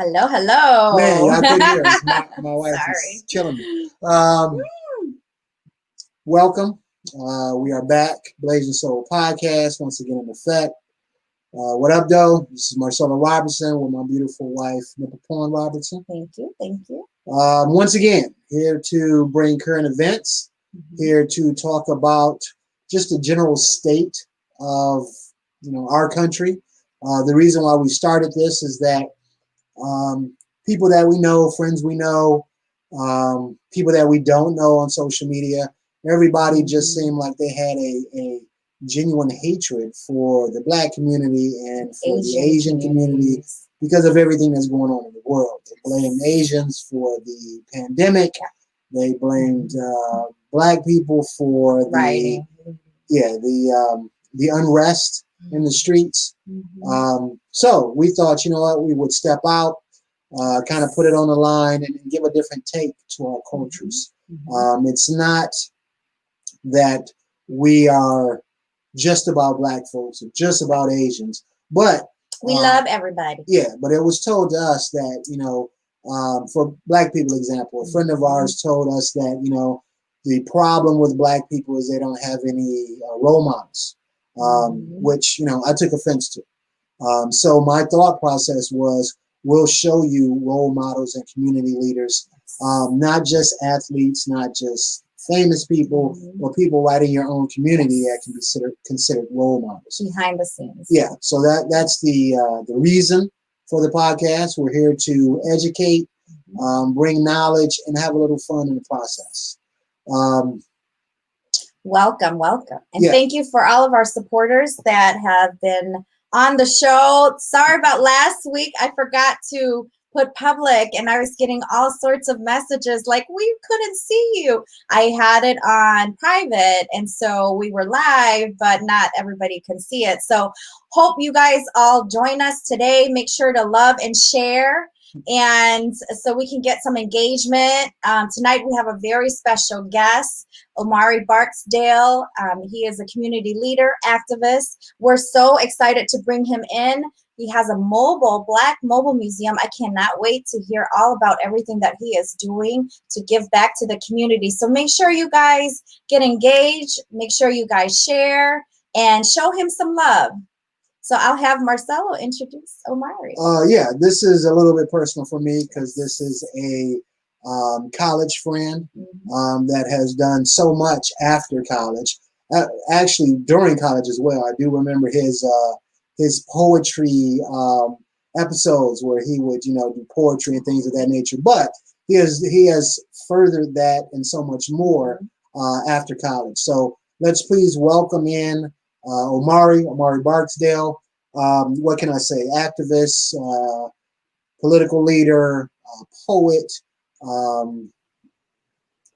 Hello, hello. Man, y'all couldn't hear us. My wife is killing me. Welcome. We are back. Blasian Soul Podcast, once again in effect. What up, though? This is Marcella Robertson with my beautiful wife, Nipple Porn Robertson. Thank you. Once again, here to bring current events, here to talk about just the general state of our country. The reason why we started this is that people that we know, friends we know, people that we don't know on social media, everybody just seemed like they had a genuine hatred for the Black community and for the Asian community because of everything that's going on in the world. They blamed Asians for the pandemic. They blamed Black people for the unrest in the streets. So we thought, you know what, we would step out, kind of put it on the line and give a different take to our cultures. It's not that we are just about Black folks or just about Asians, but we love everybody. Yeah, but it was told to us that, for Black people example, a friend of ours told us that, the problem with Black people is they don't have any role models, which, I took offense to. So my thought process was, we'll show you role models and community leaders, not just athletes, not just famous people, or people right in your own community that can be considered role models. Behind the scenes. Yeah, so that's the reason for the podcast. We're here to educate, bring knowledge, and have a little fun in the process. Welcome. And thank you for all of our supporters that have been on the show. Sorry about last week. I forgot to put public and I was getting all sorts of messages like, we couldn't see you. I had it on private and so we were live, but not everybody can see it. So hope you guys all join us today. Make sure to love and share, and so we can get some engagement. Tonight we have a very special guest, Omari Barksdale. He is a community leader, activist. We're so excited to bring him in. He has a Black mobile museum. I cannot wait to hear all about everything that he is doing to give back to the community. So make sure you guys get engaged. Make sure you guys share and show him some love. So I'll have Marcelo introduce Omari. Yeah, this is a little bit personal for me because this is a college friend that has done so much after college. Actually, during college as well. I do remember his poetry episodes where he would, do poetry and things of that nature. But he has furthered that and so much more after college. So let's please welcome in Omari Barksdale. What can I say? Activist, political leader, poet,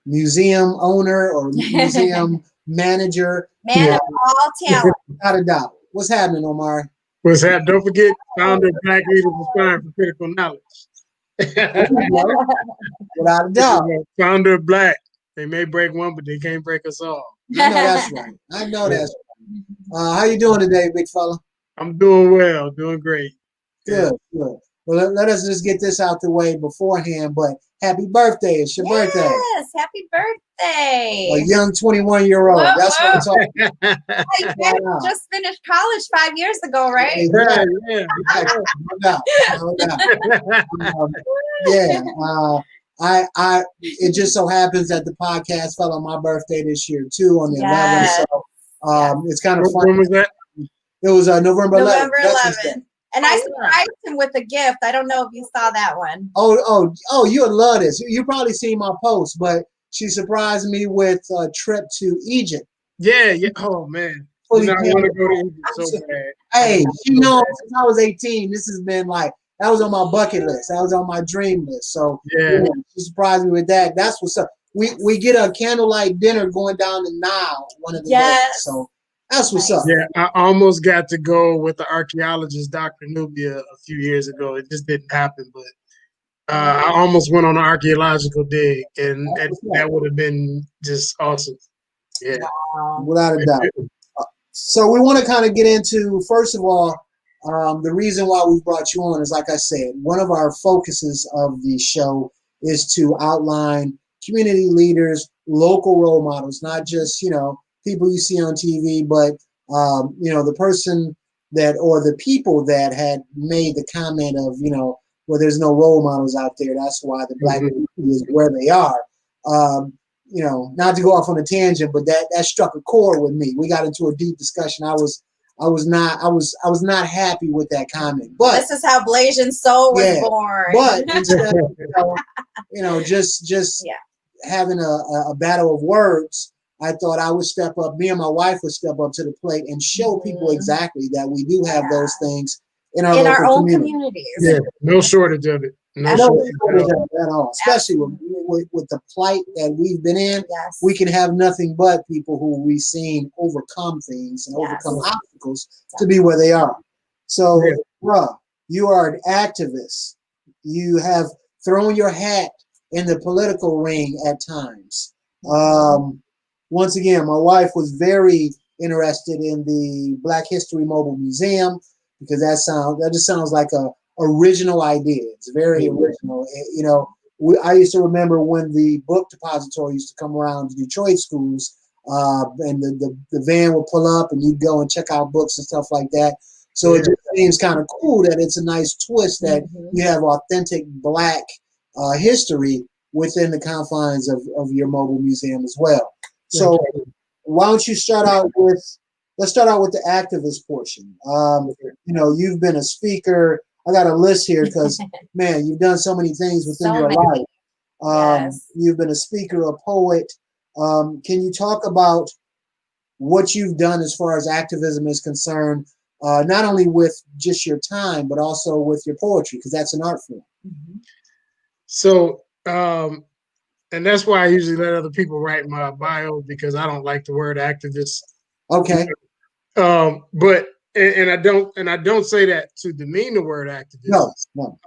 museum owner or museum manager. Man of all talent. Without a doubt. What's happening, Omari? What's happening? Don't forget, founder of Black Leaders Inspiring for Critical Knowledge. Without a doubt. Founder of Black. They may break one, but they can't break us all. I know that's right. That's right. How you doing today, big fella? I'm doing well, doing great. Good. Well, let us just get this out the way beforehand, but happy birthday. It's your birthday. Yes, happy birthday. A young 21-year-old. That's what I'm talking about. You just finished college 5 years ago, right? Yeah. No doubt. It just so happens that the podcast fell on my birthday this year too, on the 11th. So it's kind of fun. When was that? It was November 11th. November 11th. And I surprised him with a gift. I don't know if you saw that one. Oh, you would love this. You probably seen my post, but she surprised me with a trip to Egypt. Yeah. Oh, man. I want to go to Egypt so bad. Hey, since I was 18, this has been like, that was on my bucket list. That was on my dream list. So yeah, she surprised me with that. That's what's up. We get a candlelight dinner going down the Nile one of the days. So that's what's up. Yeah, I almost got to go with the archaeologist, Dr. Nubia, a few years ago. It just didn't happen, but I almost went on an archaeological dig, and that would have been just awesome. Yeah. Without a doubt. So we want to kind of get into, first of all, The reason why we brought you on is, like I said, one of our focuses of the show is to outline community leaders, local role models, not just, people you see on TV, but, the person that, or the people that had made the comment of, well, there's no role models out there. That's why the Black community is where they are. Not to go off on a tangent, but that struck a chord with me. We got into a deep discussion. I was not happy with that comment. But this is how Blasian Soul was born. But instead of, just having a battle of words, I thought I would step up. Me and my wife would step up to the plate and show people exactly that we do have those things in our own communities. Yeah, no shortage of it. No shortage at all. Especially with the plight that we've been in, we can have nothing but people who we've seen overcome things and overcome obstacles to be where they are. So, bruh, you are an activist. You have thrown your hat in the political ring at times. Once again, my wife was very interested in the Black History Mobile Museum because that just sounds like a original idea. It's very original. I used to remember when the book depository used to come around to Detroit schools, and the van would pull up and you'd go and check out books and stuff like that. So it just seems kind of cool that it's a nice twist that you have authentic Black history within the confines of your mobile museum as well. So why don't you let's start out with the activist portion. You've been a speaker. I got a list here because, man, you've done so many things within your life. You've been a speaker, a poet. Can you talk about what you've done as far as activism is concerned, not only with just your time, but also with your poetry, because that's an art form. So, and that's why I usually let other people write my bio, because I don't like the word activist. Okay. But I don't say that to demean the word activist. No.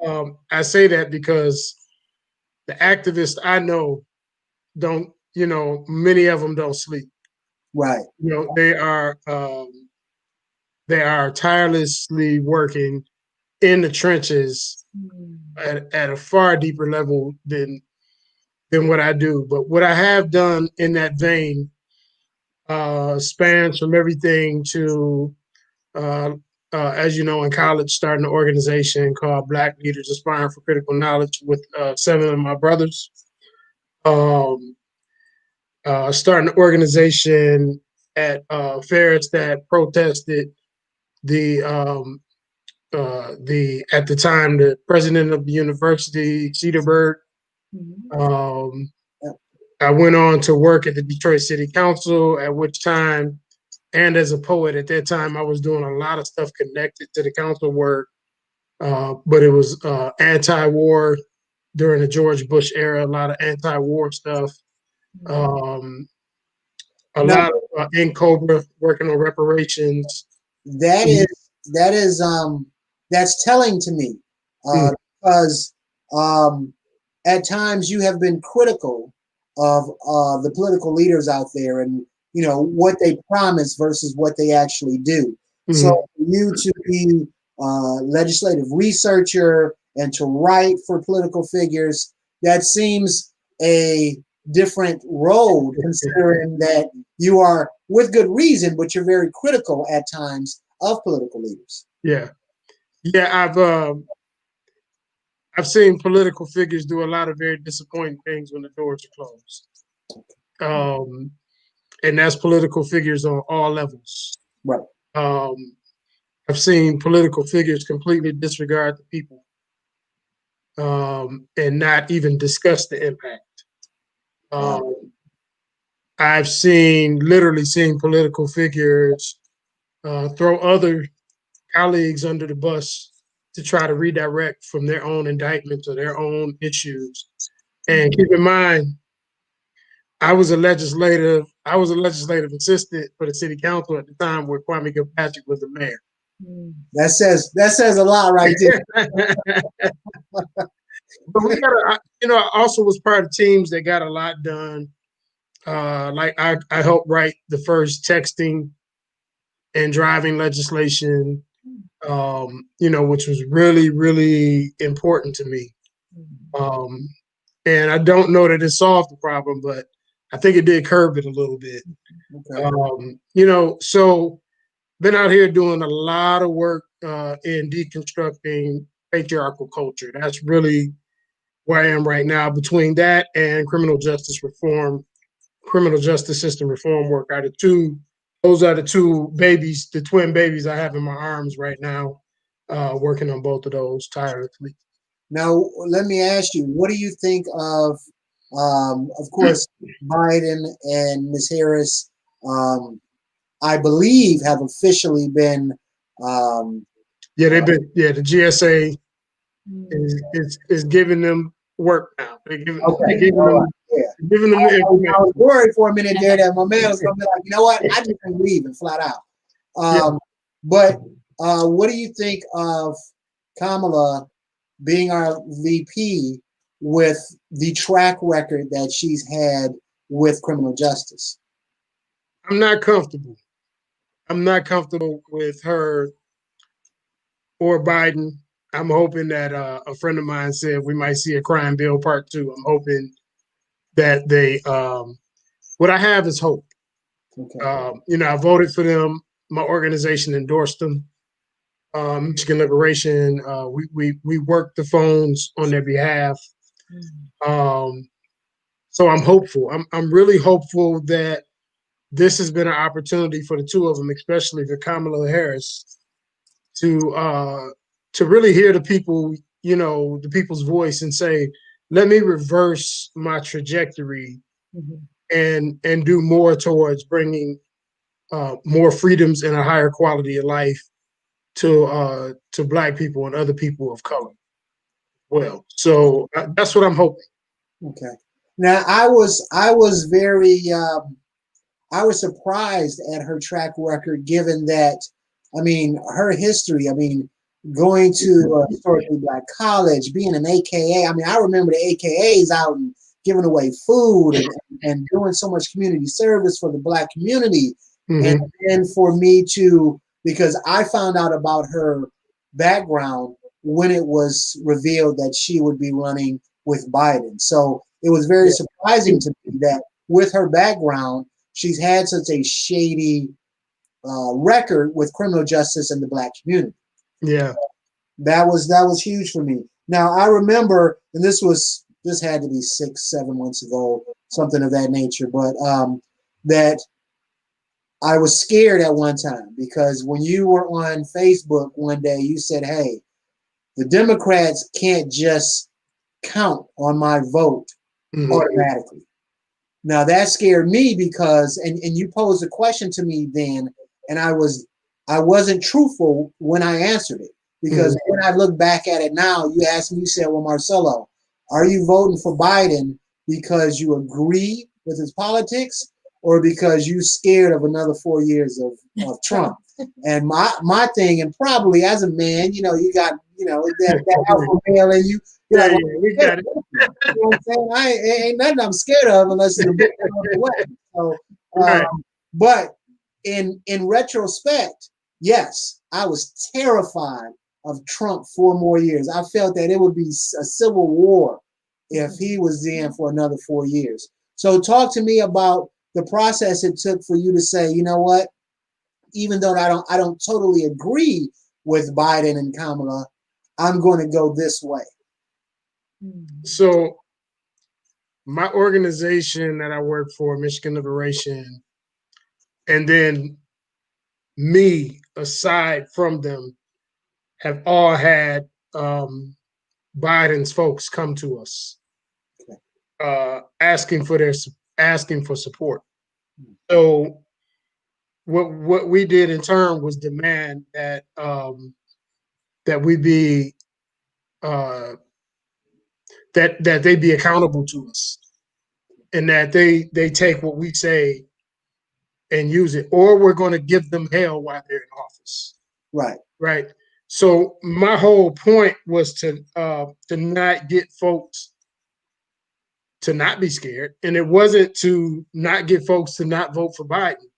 I say that because the activists I know don't, many of them don't sleep. Right. They are tirelessly working in the trenches at a far deeper level than what I do. But what I have done in that vein spans from everything to, as you know, in college, starting an organization called Black Leaders Aspiring for Critical Knowledge with 7 of my brothers. Starting an organization at Ferris that protested the at the time the president of the university, Cedarburg. I went on to work at the Detroit City Council, at which time, and as a poet at that time, I was doing a lot of stuff connected to the council work, but it was anti-war during the George Bush era, a lot of anti-war stuff. A lot of in Cobra, working on reparations. That's telling to me, because at times you have been critical of the political leaders out there and what they promise versus what they actually do. So for you to be a legislative researcher and to write for political figures, that seems a different road, considering that you are, with good reason, but you're very critical at times of political leaders. Yeah, I've seen political figures do a lot of very disappointing things when the doors are closed, and that's political figures on all levels. Right. I've seen political figures completely disregard the people, and not even discuss the impact. I've literally seen political figures throw other colleagues under the bus to try to redirect from their own indictments or their own issues. And keep in mind, I was a legislative assistant for the city council at the time where Kwame Kilpatrick was the mayor. That says a lot right there. But we got I also was part of teams that got a lot done. Like I helped write the first texting and driving legislation. which was really, really important to me. And I don't know that it solved the problem, but I think it did curb it a little bit. Okay. So been out here doing a lot of work in deconstructing patriarchal culture. That's really where I am right now. Between that and criminal justice system reform work those are the two babies, the twin babies I have in my arms right now, working on both of those tirelessly. Now, let me ask you, what do you think of course, Biden and Ms. Harris, I believe, have officially been. The GSA is giving them work now. They're giving them I was worried for a minute there that my man was going to be like, you know what, I just can leave and flat out. But what do you think of Kamala being our VP with the track record that she's had with criminal justice? I'm not comfortable. I'm not comfortable with her or Biden. I'm hoping that a friend of mine said we might see a crime bill part 2. I'm hoping that they, what I have is hope. Okay. I voted for them. My organization endorsed them. Michigan Liberation, we worked the phones on their behalf. So I'm hopeful. I'm really hopeful that this has been an opportunity for the two of them, especially for Kamala Harris, to really hear the people, the people's voice and say, let me reverse my trajectory and do more towards bringing more freedoms and a higher quality of life to Black people and other people of color. Well, so that's what I'm hoping. Okay. Now I was very I was surprised at her track record, given that, I mean, her history. I mean, going to a historically Black college, being an AKA. I mean, I remember the AKAs out and giving away food and doing so much community service for the Black community. And then for me to, because I found out about her background when it was revealed that she would be running with Biden. So it was very surprising to me that with her background, she's had such a shady record with criminal justice and the Black community. Yeah, that was huge for me. Now I remember, and this had to be 6-7 months ago, something of that nature. But that I was scared at one time because when you were on Facebook one day, you said, "Hey, the Democrats can't just count on my vote automatically." Now that scared me because, and you posed a question to me then, and I wasn't truthful when I answered it, because when I look back at it now, you asked me, you said, "Well, Marcelo, are you voting for Biden because you agree with his politics or because you scared of another 4 years of Trump?" And my thing, and probably as a man, you got, that alpha male in you. We got it. You know what I'm saying? Ain't nothing I'm scared of unless it's a big way. So, but in retrospect, yes, I was terrified of Trump 4 more years. I felt that it would be a civil war if he was in for another 4 years. So talk to me about the process it took for you to say, you know what, even though I don't totally agree with Biden and Kamala, I'm going to go this way. So my organization that I work for, Michigan Liberation, and then me, aside from them, have all had Biden's folks come to us asking for support. So what we did in turn was demand that that we be that they be accountable to us, and that they take what we say and use it, or we're going to give them hell while they're in office. Right. So my whole point was to not get folks to not be scared, and it wasn't to not get folks to not vote for Biden.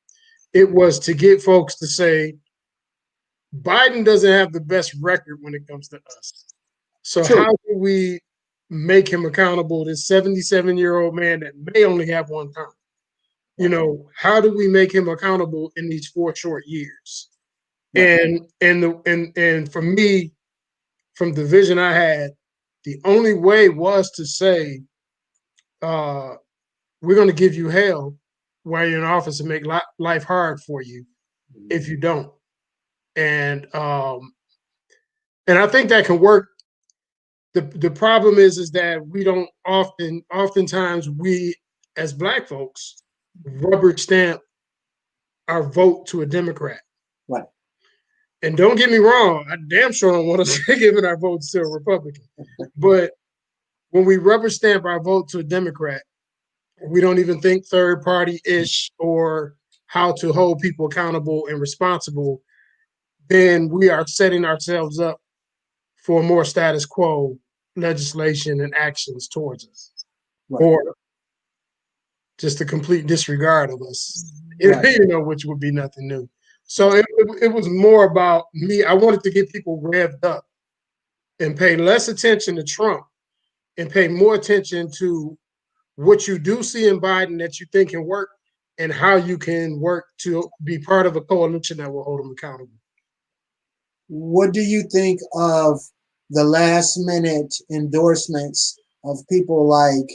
It was to get folks to say, Biden doesn't have the best record when it comes to us. So True. how do we make him accountable? This 77-year-old man that may only have one term. You know, how do we make him accountable in these 4 short years? Right. And for me, from the vision I had, the only way was to say, we're going to give you hell while you're in office and make life hard for you if you don't. And I think that can work. The problem is that we don't oftentimes we as Black folks rubber stamp our vote to a Democrat. Right. And don't get me wrong, I damn sure don't want us giving our votes to a Republican. But when we rubber stamp our vote to a Democrat, we don't even think third party-ish or how to hold people accountable and responsible, then we are setting ourselves up for more status quo legislation and actions towards us. Right. Or just a complete disregard of us, right. You know, which would be nothing new. So it was more about me. I wanted to get people revved up and pay less attention to Trump and pay more attention to what you do see in Biden that you think can work and how you can work to be part of a coalition that will hold them accountable. What do you think of the last minute endorsements of people like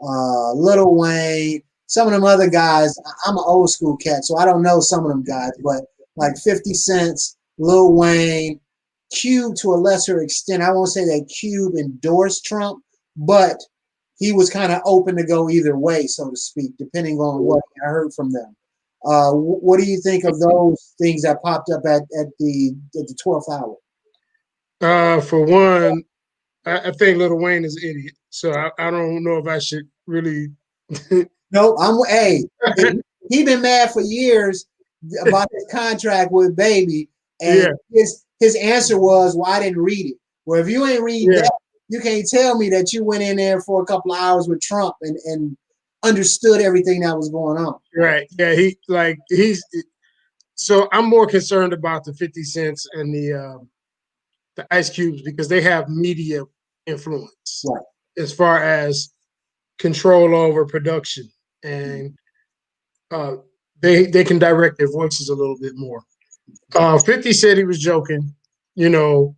Lil Wayne, some of them other guys? I'm an old school cat, so I don't know some of them guys, but like 50 Cent, Lil Wayne, Cube to a lesser extent. I won't say that Cube endorsed Trump, but he was kind of open to go either way, so to speak, depending on what I heard from them. What do you think of those things that popped up at the 12th hour? For one, I think Lil Wayne is an idiot, so I don't know if I should really. No, he been mad for years about his contract with Baby, and his answer was, "Well, I didn't read it." Well, if you ain't read that, you can't tell me that you went in there for a couple of hours with Trump and understood everything that was going on. Right. Yeah. So I'm more concerned about the 50 Cents and the Ice Cubes because they have media influence, right, as far as control over production, and they can direct their voices a little bit more. 50 said he was joking, you know.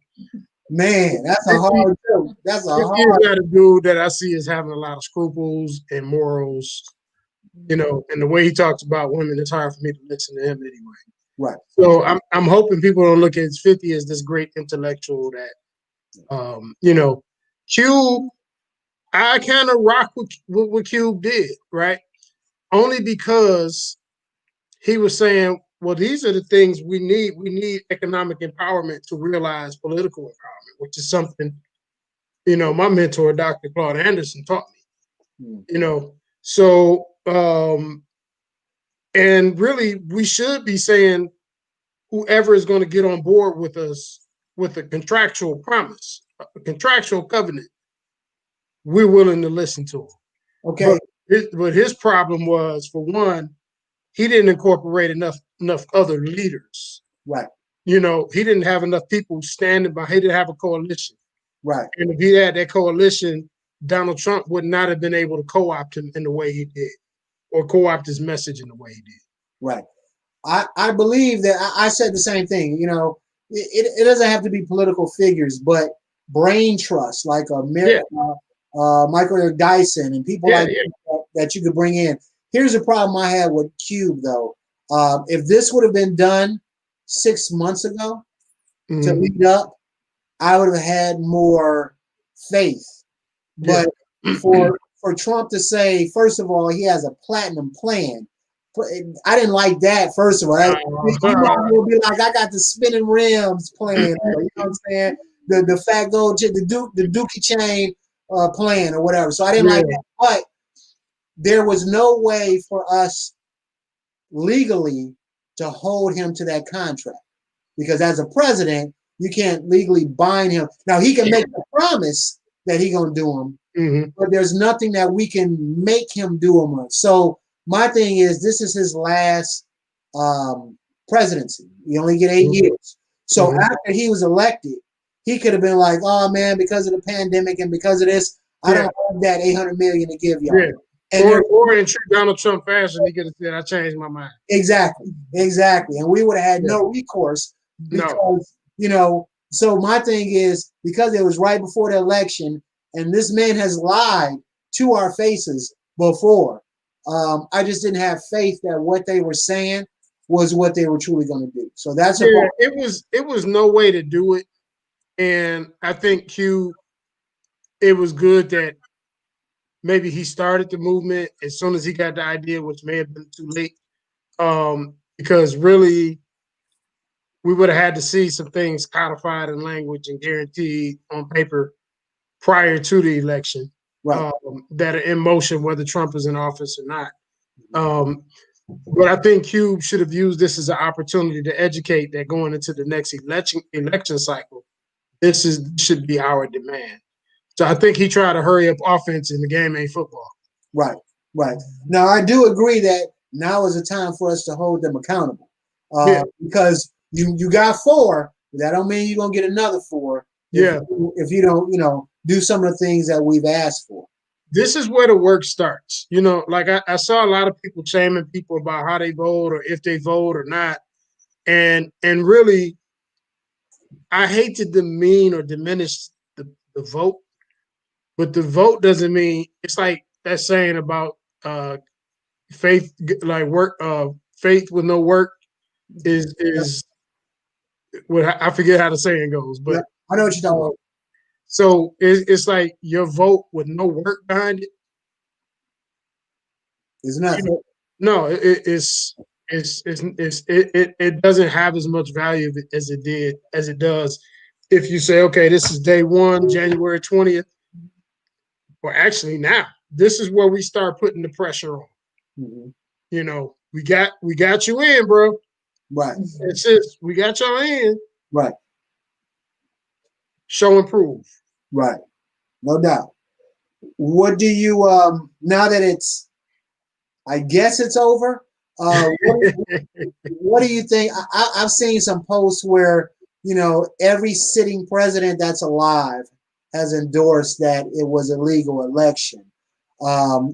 Man, that's a hard joke. That's a hard. He's not a dude that I see as having a lot of scruples and morals, you know. And the way he talks about women, it's hard for me to listen to him anyway. Right. So I'm hoping people don't look at 50 as this great intellectual that, you know, Cube. I kind of rock with what Cube did, right? Only because he was saying, well, these are the things we need. We need economic empowerment to realize political empowerment, which is something, you know, my mentor, Dr. Claude Anderson, taught me, you know. So, and really, we should be saying whoever is going to get on board with us with a contractual promise, a contractual covenant, we're willing to listen to him. Okay. But his problem was, for one, he didn't incorporate enough other leaders. Right. You know, he didn't have enough people standing by. He didn't have a coalition. Right. And if he had that coalition, Donald Trump would not have been able to co-opt him in the way he did, or co-opt his message in the way he did. Right. I believe that I said the same thing. You know, it doesn't have to be political figures, but brain trust, like Michael Dyson and people that you could bring in. Here's a problem I had with Cube, though. If this would have been done 6 months ago to lead up, I would have had more faith. But for Trump to say, first of all, he has a platinum plan. I didn't like that, first of all. He'll be like, I got the spinning rims plan. You know what I'm saying? The fat gold, the Dookie chain plan or whatever. So I didn't like that. But there was no way for us legally to hold him to that contract, because as a president, you can't legally bind him. Now, he can make a promise that he's going to do them, but there's nothing that we can make him do them. So my thing is, this is his last presidency. You only get 8 years. So after he was elected, he could have been like, "Oh man, because of the pandemic and because of this, I don't have that $800 million to give y'all." Yeah. And or in true Donald Trump fashion, he could have said, "I changed my mind." exactly, and we would have had no recourse because So my thing is, because it was right before the election, and this man has lied to our faces before. I just didn't have faith that what they were saying was what they were truly going to do. So that's it was no way to do it, and I think it was good that maybe he started the movement as soon as he got the idea, which may have been too late, because really we would have had to see some things codified in language and guaranteed on paper prior to the election, that are in motion, whether Trump is in office or not. But I think Cube should have used this as an opportunity to educate that going into the next election cycle, should be our demand. So I think he tried to hurry up offense, and the game ain't football. Right. Now I do agree that now is the time for us to hold them accountable, because you got 4, but that don't mean you're gonna get another 4. If you don't, do some of the things that we've asked for. This is where the work starts. Like I saw a lot of people shaming people about how they vote or if they vote or not. And really, I hate to demean or diminish the vote, but the vote doesn't mean, it's like that saying about faith, like work, faith with no work is what I forget how the saying goes, but I know what you're talking about. So it's like your vote with no work behind it. It's nothing. No, it doesn't have as much value as it does if you say, okay, this is day 1, January 20th. Well, actually, now this is where we start putting the pressure on. We got you in, bro. Right. It's just, we got y'all in. Right. Show and prove. Right. No doubt. What do you now that I guess it's over? What do you think? I've seen some posts where every sitting president that's alive has endorsed that it was a legal election.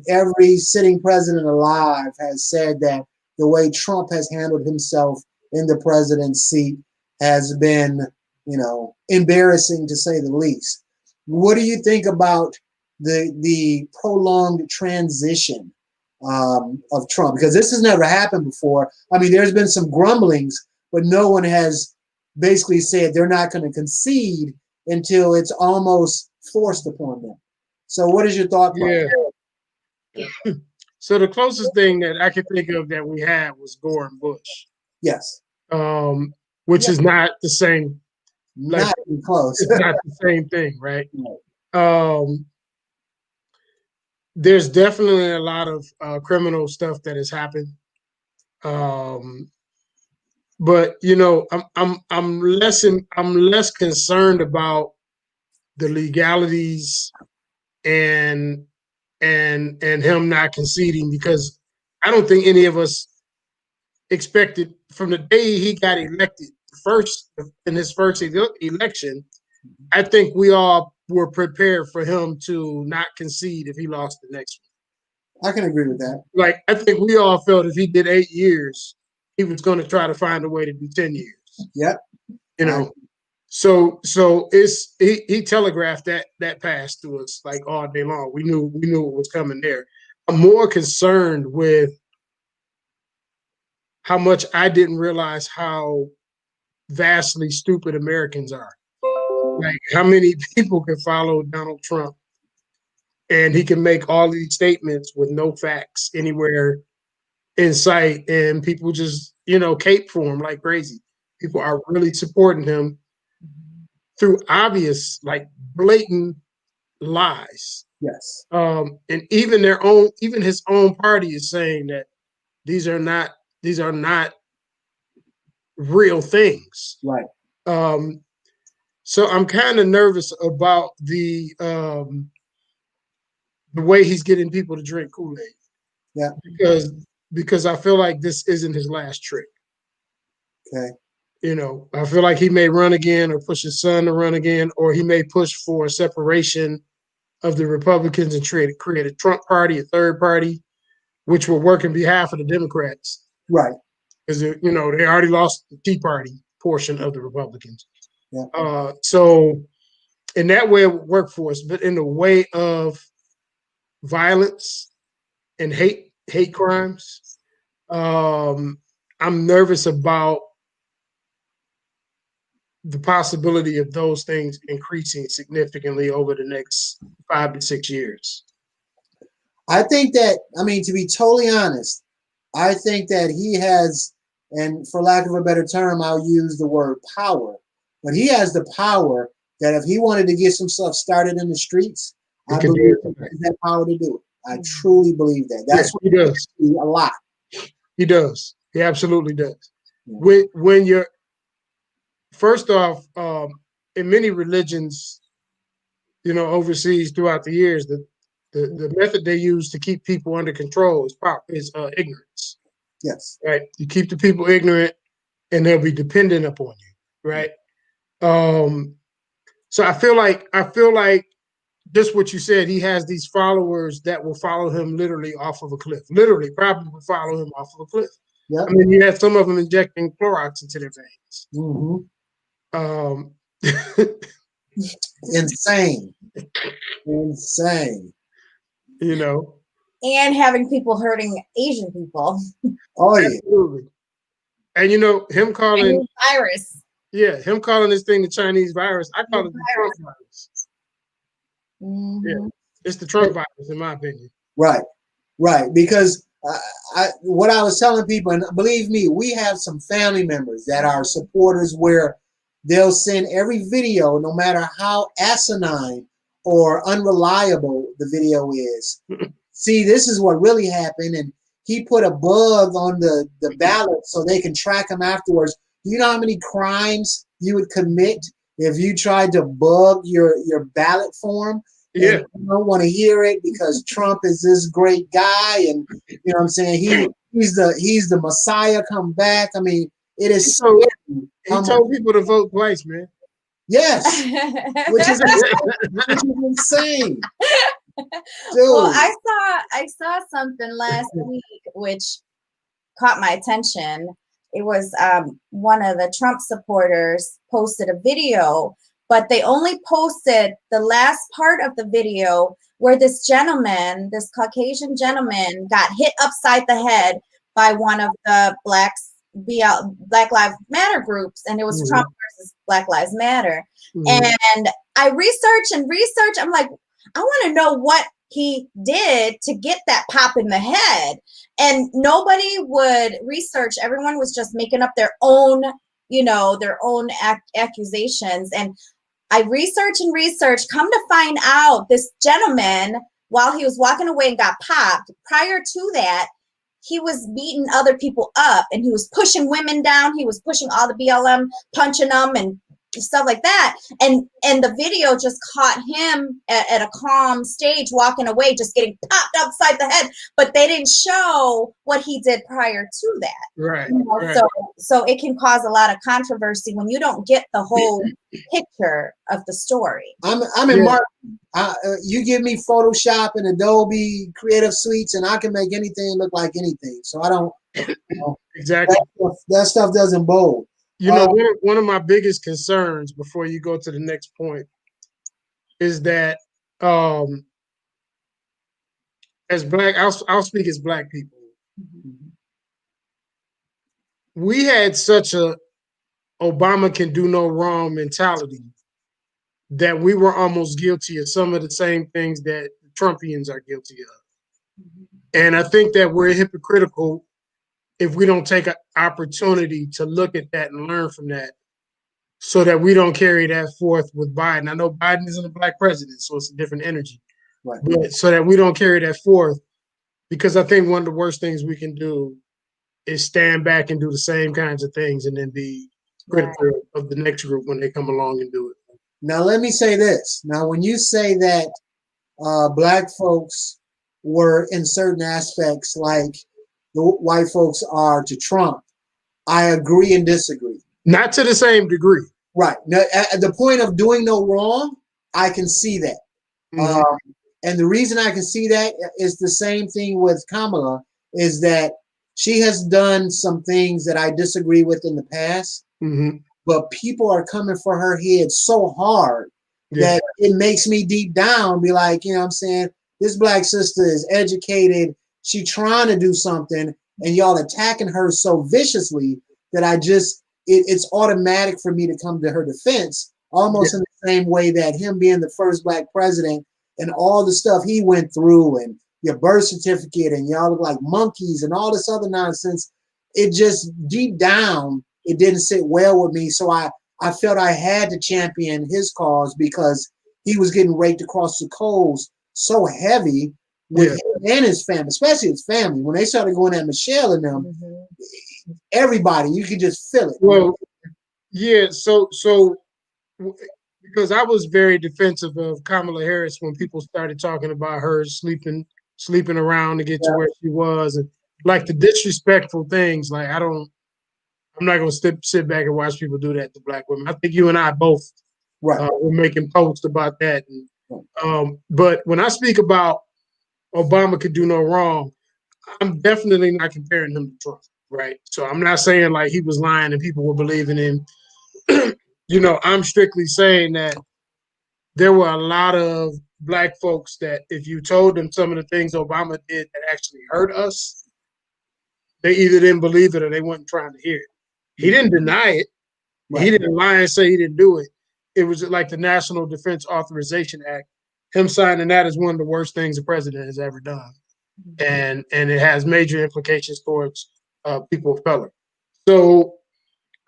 Every sitting president alive has said that the way Trump has handled himself in the president's seat has been, embarrassing to say the least. What do you think about the prolonged transition of Trump? Because this has never happened before. I mean, there's been some grumblings, but no one has basically said they're not going to concede until it's almost forced upon them. So what is your thought process? So the closest thing that I could think of that we had was Gore and Bush. Yes. Which is not the same. Not even close. It's not the same thing, right? There's definitely a lot of criminal stuff that has happened. But I'm less concerned about the legalities and him not conceding, because I don't think any of us expected from the day he got elected in his first election. I think we all were prepared for him to not concede if he lost the next one. I can agree with that. Like, I think we all felt if he did 8 years, he was going to try to find a way to do 10 years. Yep. So it's he telegraphed that pass to us like all day long. We knew what was coming there. I'm more concerned with how much I didn't realize how vastly stupid Americans are. Like, how many people can follow Donald Trump and he can make all these statements with no facts anywhere in sight, and people just, cape for him like crazy. People are really supporting him through obvious, like, blatant lies. Yes. And even his own party is saying that these are not real things. Right. So I'm kind of nervous about the way he's getting people to drink Kool-Aid. Yeah. Because I feel like this isn't his last trick. Okay. You know, I feel like he may run again or push his son to run again, or he may push for a separation of the Republicans and create a Trump party, a third party, which will work in behalf of the Democrats. Right. Because, you know, they already lost the Tea Party portion of the Republicans. Yeah. So in that way, it would work for us. But in the way of violence and hate crimes, I'm nervous about the possibility of those things increasing significantly over the next 5 to 6 years. I think that, I mean, to be totally honest, I think that he has, and for lack of a better term, I'll use the word power, but he has the power that if he wanted to get some stuff started in the streets, I believe he has that power to do it. I truly believe that. That's what he does. A lot. He does. He absolutely does. Yeah. When you're, first off, in many religions, you know, overseas throughout the years, the method they use to keep people under control is ignorance. Yes. Right. You keep the people ignorant, and they'll be dependent upon you. Right. So I feel like just what you said. He has these followers that will follow him literally off of a cliff. Literally, probably will follow him off of a cliff. Yeah. I mean, you had some of them injecting Clorox into their veins. Insane. You know, and having people hurting Asian people. Oh yeah, absolutely. And you know, him calling virus. Yeah, him calling this thing the Chinese virus. I call it the Trump virus. Yeah, it's the Trump virus, in my opinion. Right. Because what I was telling people, and believe me, we have some family members that are supporters where they'll send every video, no matter how asinine or unreliable the video is. See, this is what really happened, and he put a bug on the ballot so they can track him afterwards. Do you know how many crimes you would commit if you tried to bug your ballot form? Yeah. You don't want to hear it because Trump is this great guy, and you know what I'm saying, he's the Messiah come back. I mean, it is he told people to vote twice, man. Yes. which is insane. Dude. Well, I saw something last week which caught my attention. It was one of the Trump supporters posted a video, but they only posted the last part of the video where this gentleman, this Caucasian gentleman, got hit upside the head by one of the Black Lives Matter groups, and it was Trump versus Black Lives Matter. And I researched. I'm like, I want to know what he did to get that pop in the head. And nobody would research. Everyone was just making up their own, accusations. And I researched, come to find out this gentleman, while he was walking away and got popped, prior to that, he was beating other people up, and he was pushing women down. He was pushing all the BLM, punching them and stuff like that. And the video just caught him at a calm stage, walking away, just getting popped upside the head. But they didn't show what he did prior to that. Right. Right. So it can cause a lot of controversy when you don't get the whole picture of the story. I'm in marketing. You give me Photoshop and Adobe Creative Suites, and I can make anything look like anything. So I don't. Exactly. That stuff doesn't bold. You know, one of my biggest concerns before you go to the next point is that as Black, I'll speak as Black people. We had such a Obama can do no wrong mentality that we were almost guilty of some of the same things that the Trumpians are guilty of. And I think that we're hypocritical if we don't take an opportunity to look at that and learn from that, so that we don't carry that forth with Biden. I know Biden isn't a Black president, so it's a different energy. Right. But so that we don't carry that forth, because I think one of the worst things we can do is stand back and do the same kinds of things and then be critical of the next group when they come along and do it. Now, let me say this. Now, when you say that Black folks were in certain aspects like the white folks are to Trump, I agree and disagree. Not to the same degree. Right. Now, at the point of doing no wrong, I can see that. Mm-hmm. And the reason I can see that is the same thing with Kamala, is that she has done some things that I disagree with in the past, but people are coming for her head so hard that it makes me deep down be like, you know what I'm saying, this black sister is educated, she trying to do something, and y'all attacking her so viciously that it's automatic for me to come to her defense, almost in the same way that him being the first black president and all the stuff he went through and your birth certificate and y'all look like monkeys and all this other nonsense, it just deep down, it didn't sit well with me. So I felt I had to champion his cause because he was getting raked across the coals so heavy with him and his family, especially his family. When they started going at Michelle and them, everybody, you could just feel it. Well, so because I was very defensive of Kamala Harris when people started talking about her sleeping around to get to where she was, and like the disrespectful things. Like I'm not gonna sit back and watch people do that to black women. I think you and I both were making posts about that. And, but when I speak about Obama could do no wrong, I'm definitely not comparing him to Trump, right? So I'm not saying like he was lying and people were believing him. You know, I'm strictly saying that there were a lot of black folks that if you told them some of the things Obama did that actually hurt us, they either didn't believe it or they weren't trying to hear it. He didn't deny it. He didn't lie and say he didn't do it. It was like the National Defense Authorization Act. Him signing that is one of the worst things the president has ever done. And it has major implications towards people of color. So,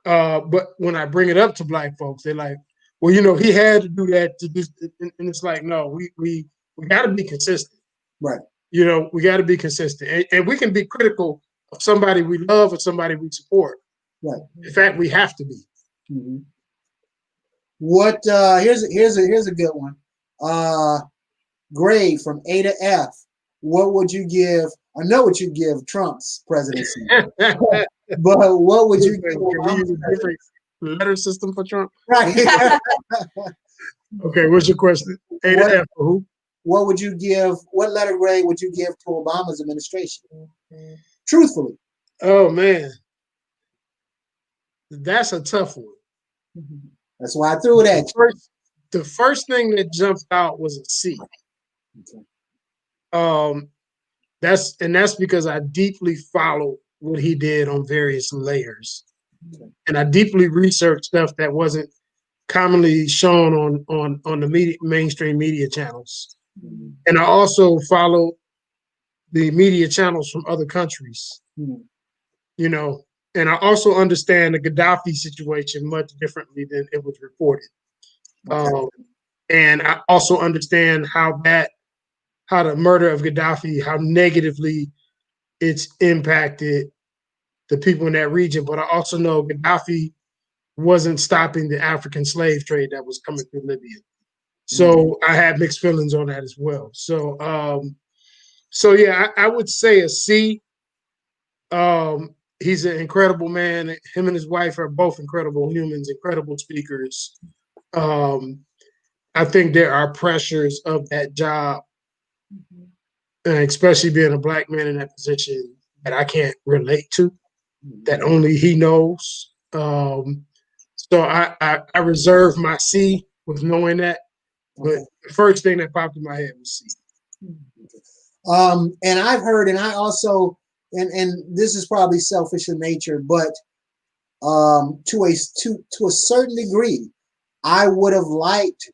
but when I bring it up to black folks, they're like, well, you know, he had to do that to do, and it's like, no, we got to be consistent. Right. You know, we got to be consistent, and we can be critical of somebody we love or somebody we support. Right. In fact, we have to be. What? Here's a good one. Grade from A to F. What would you give? I know what you give Trump's presidency, but what would you give? Can we use a different letter system for Trump? Right. Okay, what's your question? A to F for who? What would you give? What letter grade would you give to Obama's administration? Truthfully. Oh man, that's a tough one. That's why I threw it at you. The first thing that jumped out was a C. Okay. That's because I deeply followed what he did on various layers, and I deeply researched stuff that wasn't commonly shown on the mainstream media channels, and I also followed the media channels from other countries. You know, and I also understand the Gaddafi situation much differently than it was reported. And I also understand how the murder of Gaddafi, how negatively it's impacted the people in that region. But I also know Gaddafi wasn't stopping the African slave trade that was coming through Libya. So I had mixed feelings on that as well. So, yeah, I would say a C. He's an incredible man. Him and his wife are both incredible humans, incredible speakers. I think there are pressures of that job, and especially being a black man in that position, that I can't relate to, that only he knows. So I reserve my C with knowing that. But the first thing that popped in my head was C. And I've heard, and I also, and this is probably selfish in nature, but to a certain degree, I would have liked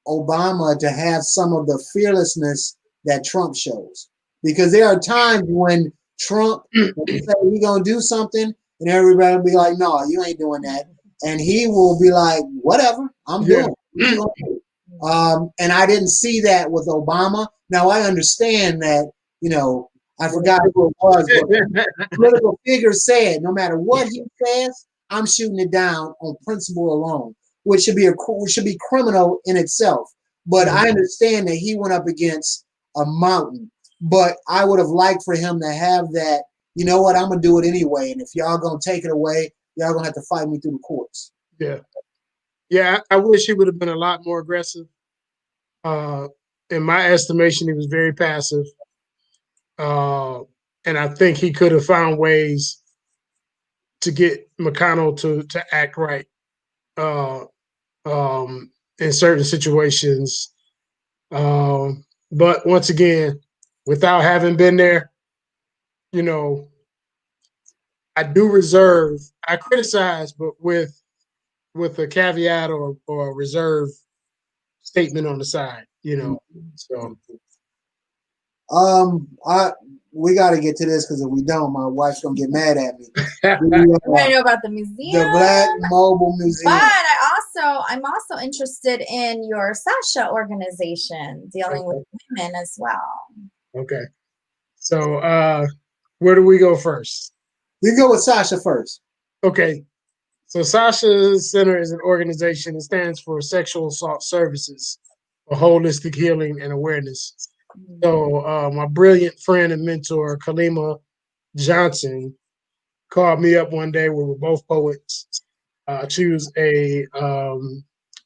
Obama to have some of the fearlessness that Trump shows, because there are times when Trump will say he's gonna do something, and everybody will be like, "No, you ain't doing that," and he will be like, "Whatever, I'm doing it." And I didn't see that with Obama. Now I understand that, you know, I forgot who it was, but political figures said no matter what he says, I'm shooting it down on principle alone, which should be criminal in itself. But I understand that he went up against a mountain. But I would have liked for him to have that, you know what, I'm gonna do it anyway. And if y'all gonna take it away, y'all gonna have to fight me through the courts. Yeah. Yeah, I wish he would have been a lot more aggressive. In my estimation, he was very passive. And I think he could have found ways to get McConnell to act right in certain situations. But once again, without having been there, you know, I criticize, but with a caveat or a reserve statement on the side, So we got to get to this because if we don't, my wife's gonna get mad at me. I know about the museum, the Black Mobile Museum. But I'm also interested in your Sasha organization dealing with women as well. Okay. So where do we go first? We go with Sasha first. Okay. So Sasha Center is an organization that stands for Sexual Assault Services for Holistic Healing and Awareness. So my brilliant friend and mentor, Kalima Johnson, called me up one day. We were both poets. She was a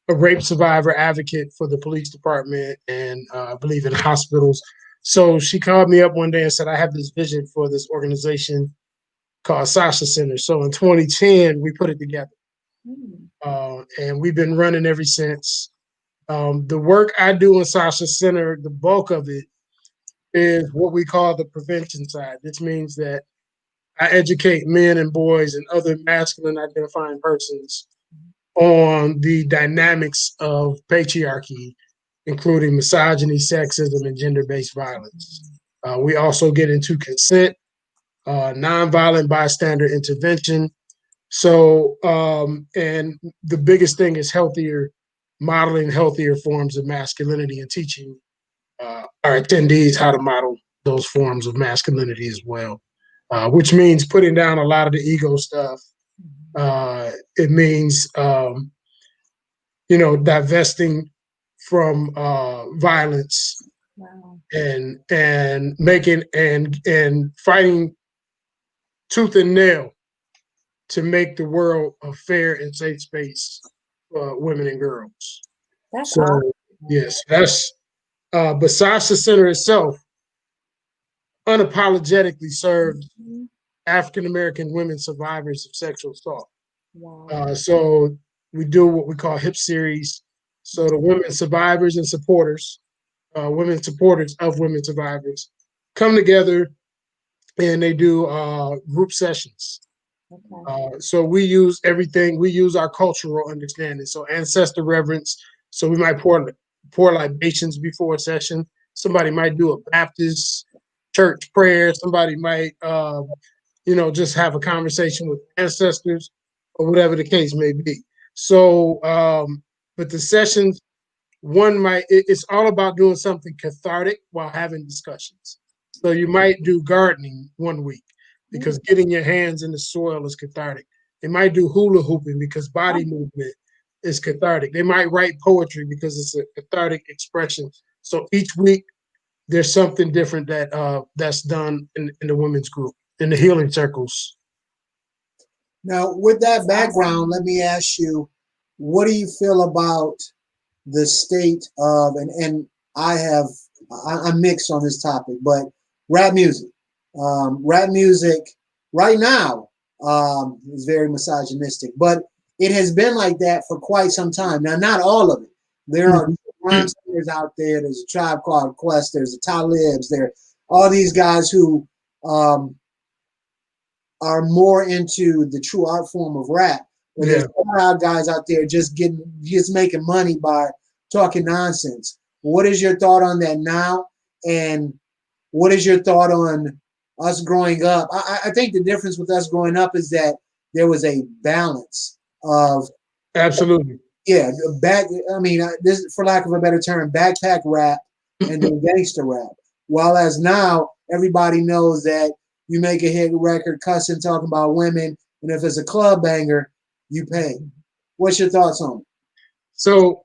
rape survivor advocate for the police department and I believe in hospitals. So she called me up one day and said, I have this vision for this organization called Sasha Center. So in 2010, we put it together. And we've been running ever since. The work I do in Sasha Center, the bulk of it is what we call the prevention side. This means that I educate men and boys and other masculine identifying persons on the dynamics of patriarchy, including misogyny, sexism, and gender-based violence. We also get into consent, nonviolent bystander intervention. So, and the biggest thing is modeling healthier forms of masculinity and teaching our attendees how to model those forms of masculinity as well, which means putting down a lot of the ego stuff. It means, divesting from violence. Wow. and making and fighting tooth and nail to make the world a fair and safe space for women and girls. That's awesome. Yes, that's but Sasha Center itself unapologetically served African American women survivors of sexual assault. Wow. So we do what we call HIP series. So the women survivors and supporters, women supporters of women survivors, come together and they do group sessions. Okay. So we use everything. We use our cultural understanding. So ancestor reverence. So we might pour libations before a session. Somebody might do a Baptist church prayer. Somebody might, just have a conversation with ancestors or whatever the case may be. So, but the sessions, it's all about doing something cathartic while having discussions. So you might do gardening one week because getting your hands in the soil is cathartic. They might do hula hooping because body movement is cathartic. They might write poetry because it's a cathartic expression. So each week there's something different that's done in the women's group, in the healing circles. Now, with that background, let me ask you, what do you feel about the state of, and I'm mixed on this topic, but rap music. Rap music right now is very misogynistic, but it has been like that for quite some time. Now, not all of it. There are rhyme singers out there. There's a Tribe Called Quest. There's the Talibs. There are all these guys who are more into the true art form of rap. But there's crowd guys out there just making money by talking nonsense. What is your thought on that now? And what is your thought on us growing up? I think the difference with us growing up is that there was a balance of absolutely. Yeah, this, for lack of a better term, backpack rap and then gangster rap. While as now everybody knows that you make a hit record cussing, talking about women, and if it's a club banger, you pay. What's your thoughts on it? So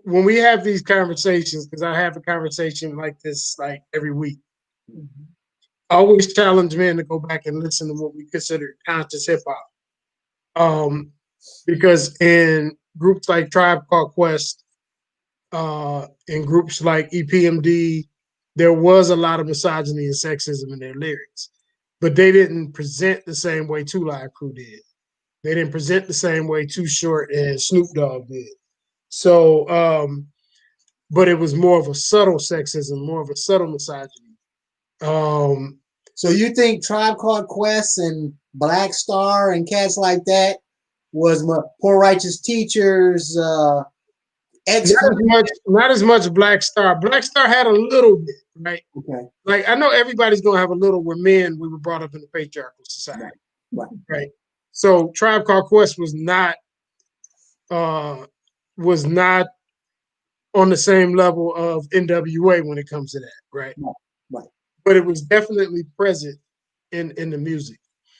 when we have these conversations, because I have a conversation like this like every week, always challenge men to go back and listen to what we consider conscious hip hop. Because in groups like Tribe Called Quest, in groups like EPMD, there was a lot of misogyny and sexism in their lyrics, but they didn't present the same way Two Live Crew did. They didn't present the same way Too Short and Snoop Dogg did. So, but it was more of a subtle sexism, more of a subtle misogyny. So you think Tribe Called Quest and Black Star and cats like that was Poor Righteous Teachers? Not as much Black Star. Black Star had a little bit, right? Okay. Like I know everybody's gonna have a little. We're men. We were brought up in a patriarchal society, right? So Tribe Called Quest was not on the same level of NWA when it comes to that, right? Right. But it was definitely present in the music.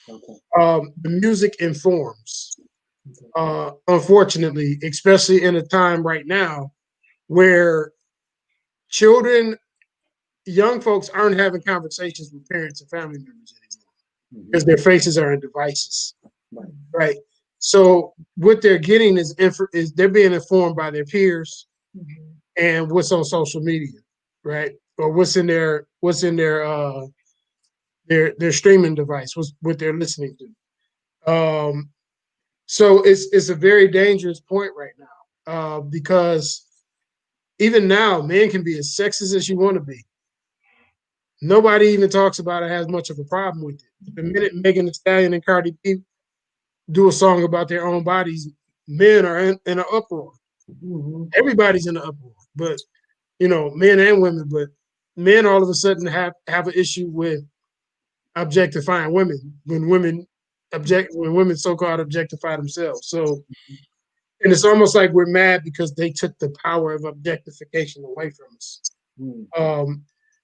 Okay. The music informs. Unfortunately, especially in a time right now where young folks aren't having conversations with parents and family members anymore because their faces are in devices, right? So what they're getting is they're being informed by their peers and what's on social media, right? Or what's in their streaming device, what they're listening to. So it's a very dangerous point right now because even now, men can be as sexist as you want to be. Nobody even talks about it, has much of a problem with it. The minute Megan Thee Stallion and Cardi B do a song about their own bodies, men are in an uproar. Everybody's in an uproar, but men and women. But men all of a sudden have an issue with objectifying women when women so-called objectify themselves. So, and it's almost like we're mad because they took the power of objectification away from us.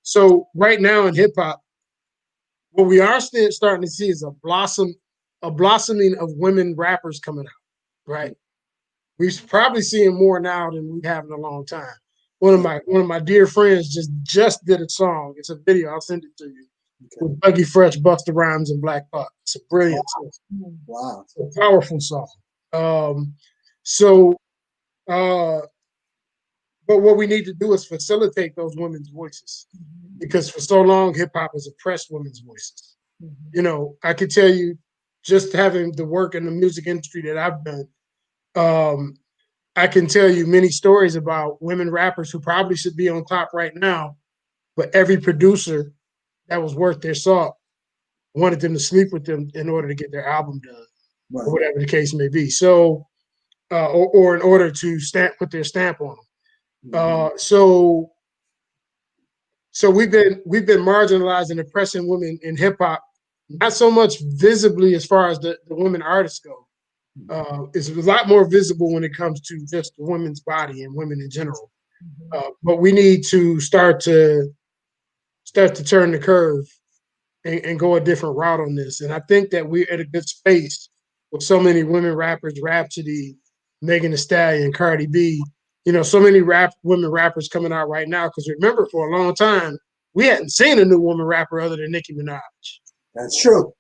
So right now in hip hop, what we are still starting to see is a blossoming of women rappers coming out. Right, we're probably seeing more now than we have in a long time. One of my dear friends just did a song. It's a video. I'll send it to you. With Buggy Fresh, Busta Rhymes, and Black Thought. It's a brilliant song. Wow. It's a powerful song. But what we need to do is facilitate those women's voices, because for so long hip hop has oppressed women's voices. I could tell you, just having the work in the music industry that I've done, I can tell you many stories about women rappers who probably should be on top right now, but every producer that was worth their salt wanted them to sleep with them in order to get their album done, or whatever the case may be. So, or in order to put their stamp on them. So we've been marginalized and oppressing women in hip hop, not so much visibly as far as the women artists go. It's a lot more visible when it comes to just the women's body and women in general. But we need to start to turn the curve and go a different route on this. And I think that we're at a good space with so many women rappers, Rhapsody, Megan Thee Stallion, Cardi B, so many women rappers coming out right now. Because remember, for a long time, we hadn't seen a new woman rapper other than Nicki Minaj. That's true.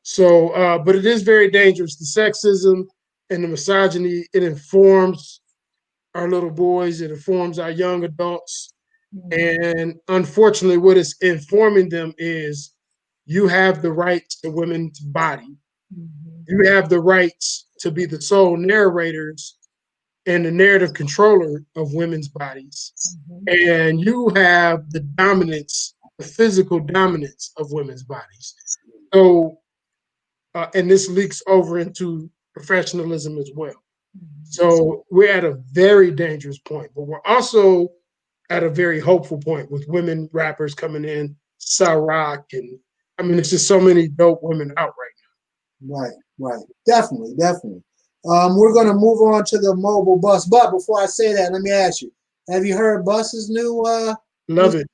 So, but it is very dangerous. The sexism and the misogyny, it informs our little boys, it informs our young adults. And unfortunately, what is informing them is you have the rights to women's body. You have the rights to be the sole narrators and the narrative controller of women's bodies. And you have the dominance, the physical dominance of women's bodies. So, and this leaks over into professionalism as well. So we're at a very dangerous point, but we're also at a very hopeful point with women rappers coming in, Rock, and I mean, it's just so many dope women out right now. Right. Definitely. We're going to move on to the mobile bus, but before I say that, let me ask you, have you heard Bus's new? Love it.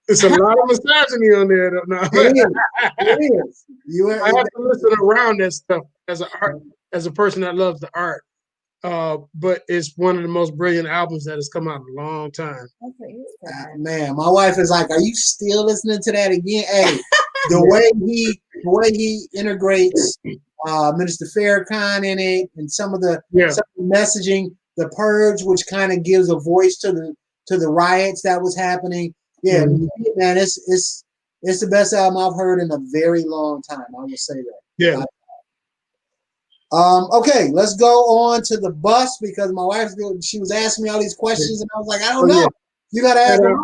It's a lot of misogyny on there, though. No. It is. I have to listen around that stuff as a person that loves the art. but it's one of the most brilliant albums that has come out in a long time. Man, my wife is like, "Are you still listening to that again?" Hey, the way he integrates Minister Farrakhan in it, and some of the messaging, the purge, which kind of gives a voice to the riots that was happening. Yeah, man, it's the best album I've heard in a very long time. I will say that. Yeah. Okay, let's go on to the bus because my wife, she was asking me all these questions, and I was like, I don't know. Yeah. You got to ask her.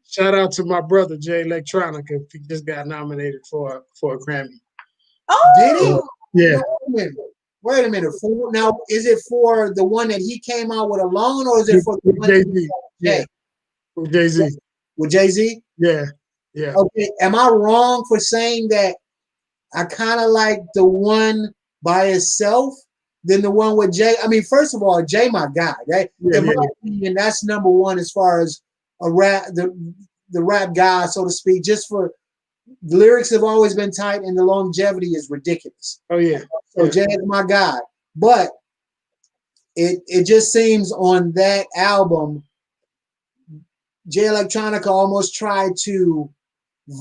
Shout out to my brother Jay Electronica. He just got nominated for a Grammy. Oh, did he? Yeah. Wait a minute. Now, is it for the one that he came out with alone, or is it for Jay-Z? Yeah. With Jay-Z. With Jay-Z? Yeah. Yeah. Okay. Am I wrong for saying that I kind of like the one by itself than the one with Jay? I mean, first of all, Jay, my guy. Right? In my opinion, that's number one as far as a rap, the rap guy, so to speak. Just for the lyrics have always been tight, and the longevity is ridiculous. Oh yeah. So Jay is my guy, but it just seems on that album, Jay Electronica almost tried to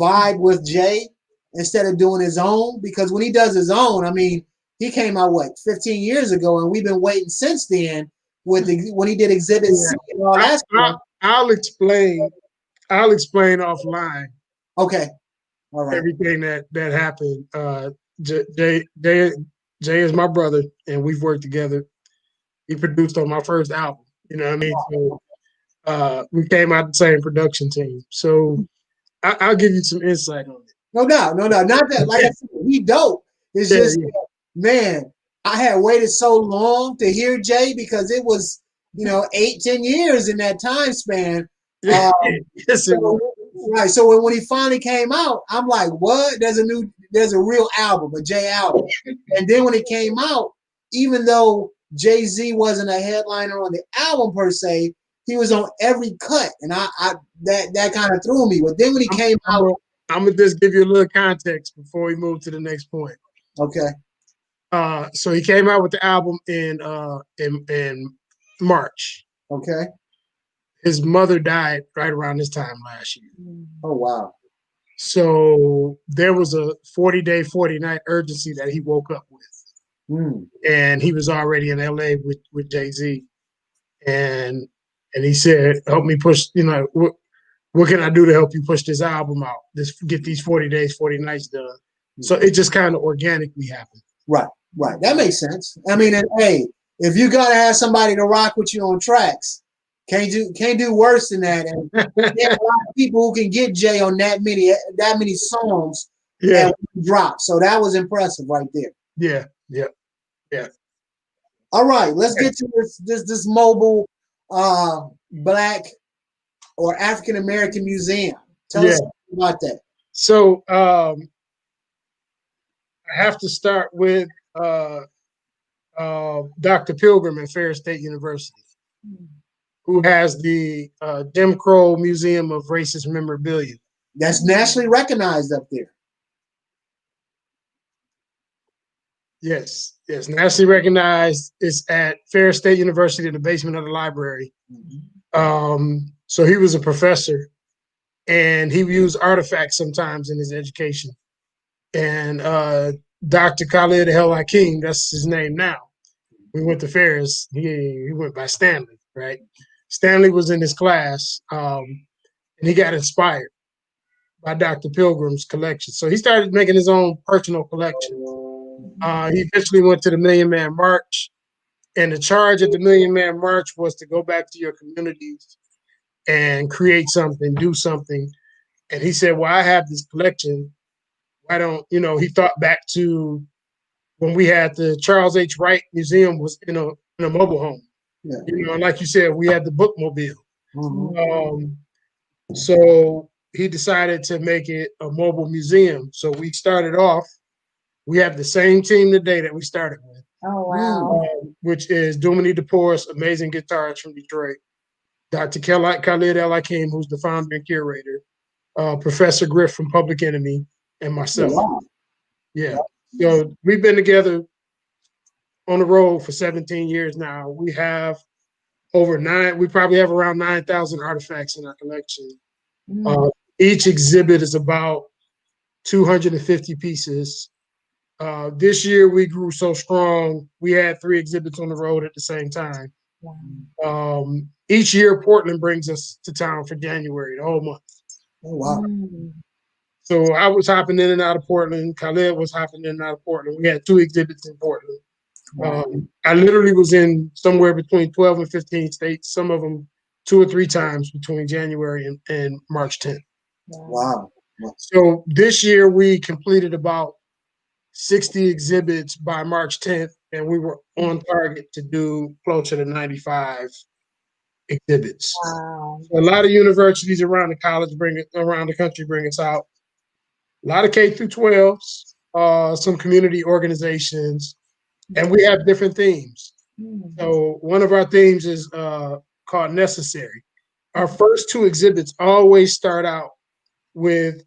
vibe with Jay instead of doing his own, because when he does his own, I mean, he came out 15 years ago, and we've been waiting since then with when he did Exhibit C and all that stuff. I'll explain offline. Okay, all right. Everything that happened. Jay is my brother, and we've worked together. He produced on my first album. You know what I mean? So we came out the same production team. So I'll give you some insight on it. No doubt. Not that, like I said, he dope. It's just, man, I had waited so long to hear Jay because it was, 8-10 years in that time span. Yes, right. So when he finally came out, I'm like, what? There's a real album, a Jay album. And then when it came out, even though Jay-Z wasn't a headliner on the album per se, he was on every cut. And that kind of threw me. But then when he came out, I'm gonna just give you a little context before we move to the next point. Okay. So he came out with the album in March. Okay. His mother died right around this time last year. Oh wow. So there was a 40-day, 40-night urgency that he woke up with. And he was already in LA with Jay-Z. And he said, help me push, what can I do to help you push this album out? Get these 40 days, 40 nights done. So it just kind of organically happened. Right. That makes sense. I mean, and, hey, if you gotta have somebody to rock with you on tracks, can't do worse than that. And there are a lot of people who can get Jay on that many songs that drop. So that was impressive right there. Yeah. All right, let's get to this mobile Black or African American museum. Tell us about that. So I have to start with Dr. Pilgrim at Ferris State University, who has the Jim Crow Museum of Racist Memorabilia. That's nationally recognized up there. Yes, nationally recognized. It's at Ferris State University in the basement of the library. So he was a professor, and he used artifacts sometimes in his education. And Dr. Khalid El-Hakim, that's his name now. We went to Ferris. He went by Stanley, right? Stanley was in his class, and he got inspired by Dr. Pilgrim's collection. So he started making his own personal collection. He eventually went to the Million Man March, and the charge at the Million Man March was to go back to your communities and create something, do something. And he said, well, I have this collection. Why don't, he thought back to when we had the Charles H. Wright Museum was in a mobile home. Yeah. Like you said, we had the bookmobile. So he decided to make it a mobile museum. So we started off, we have the same team today that we started with. Oh, wow. Which is Dumini DePorce, amazing guitarist from Detroit. Dr. Khalid El-Hakim, who's the founder and curator. Professor Griff from Public Enemy, and myself. Wow. Yeah. So we've been together on the road for 17 years now. We have we probably have around 9,000 artifacts in our collection. Each exhibit is about 250 pieces. This year we grew so strong, we had 3 exhibits on the road at the same time. Wow. Each year Portland brings us to town for January, the whole month. Oh, wow. So I was hopping in and out of Portland. Khaled was hopping in and out of Portland. We had 2 exhibits in Portland. Wow. I literally was in somewhere between 12 and 15 states, some of them 2 or 3 times between January and March 10th. Wow. So this year we completed about 60 exhibits by March 10th, and we were on target to do closer to 95 exhibits. Wow. So a lot of universities around the country bring us out. A lot of K through 12s, some community organizations, and we have different themes. So one of our themes is called Necessary. Our first 2 exhibits always start out with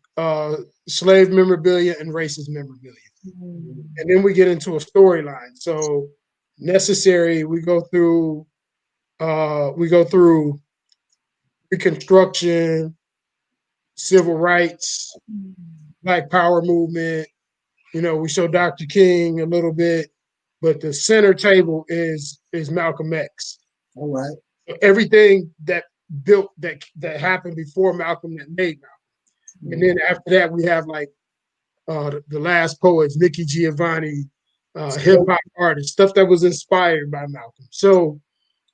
slave memorabilia and racist memorabilia. And then we get into a storyline. So Necessary, we go through Reconstruction, civil rights, Black Power movement. You know, we show Dr. King a little bit, but the center table is Malcolm X. All right. So everything that happened before Malcolm that made Malcolm. And then after that, we have like the last poets, Nikki Giovanni, hip hop artists, stuff that was inspired by Malcolm. So